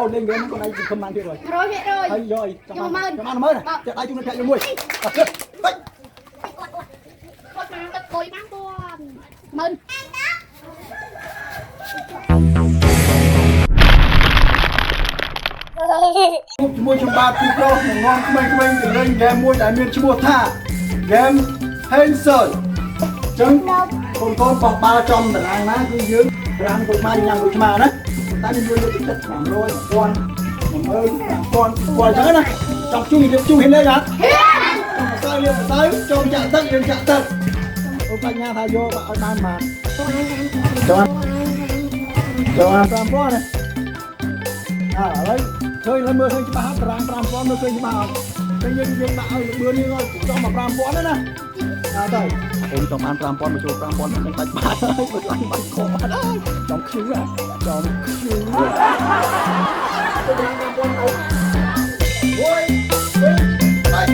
Ô lên game con này không mang thiệt rồi. Rồi vậy rồi. Thấy rồi, Cho mà nó mới này. Chạy tay chung nó chạy vô mui. Đấy. Con mang tất cối mang con. Mơn. Mua cho ba tí pro ngon mình từ lên game mua đại miền cho mua tha game Hanson trứng con bọc 300 là ăn má cứ dưới ăn con mai nhang con mà đấy ta đi mua được tất cả rồi con chớ này trong chung hiện lên hả sao liền tới cho chặn tất liền chặn tất ông nha thay vô và ăn mà cho ăn pro này đấy khơi lên mưa khơi cho bà hát rang pram phón nó khơi cho bà cái nhân bà ơi mưa đi rồi cho mà pram phón đó nè đây ôm trong ăn pram phón mà cho pram phón nó bạch bà ơi bạch lạnh bạch khổ bà ơi trong khứ à trong khứ ôi đây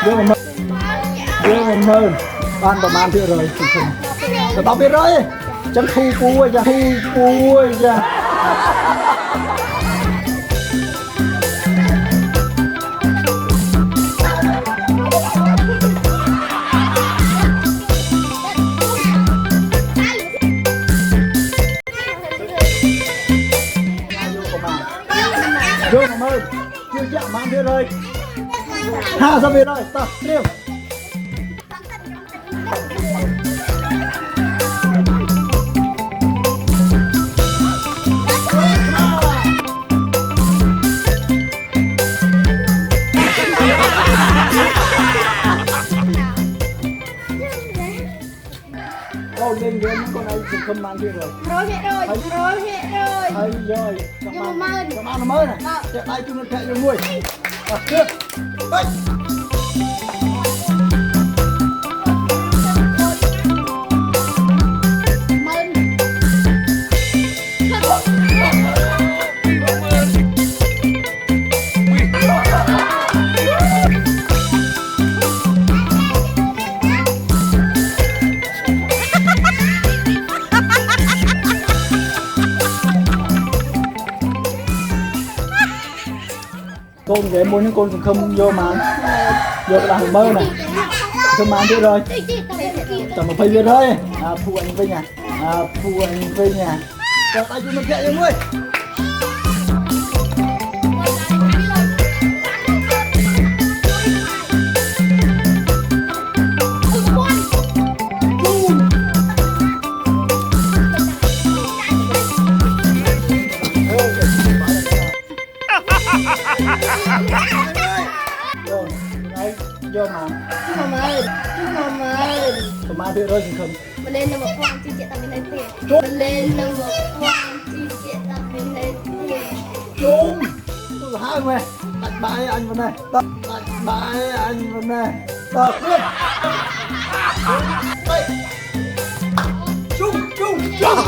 dương mơ banประมาณที่เลยแต่ต้องไปเลยจังทูปูจะทูปูจะdương mơ chưa chạm manที่เลย5 ไปเลยต่อเร็วlên game con này thì không mang gì rồi. Rồi vậy rồi. Thấy rồi. Cảm ơn nó mới này. Chạy tay chung nó chạy vô mui. Chưa. Đấy. Con vậy mua những con không vô mà vô cái hàng mơ này không mang đi rồi tầm một phây về thôi phụ anh về nhà phụ anh về nhà cho tay chúng nó chạy cho ngươi vô mà đi rồi không mình lên là một con chi tiết tao mình lên tiền mình lên là một con chi tiết tao mình lên tiền chung hai mày đặt bài anh vào này đặt bài anh vào này tập luôn chung chung chung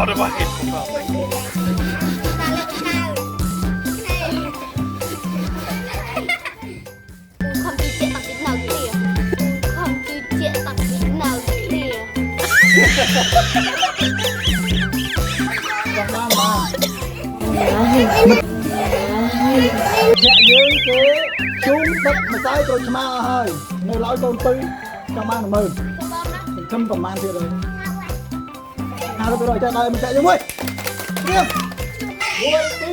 det var helt förfärligt. Không chi tiết bằng cái nào kìa. Không chi tiết bằng cái nào kìa. dương kế chung đất mà tay tôi mà hơi nơi lối con tư trong mang mơ không còn mang thiệt rồi nào rồi chạy đây mình chạy vô mui điên mui tí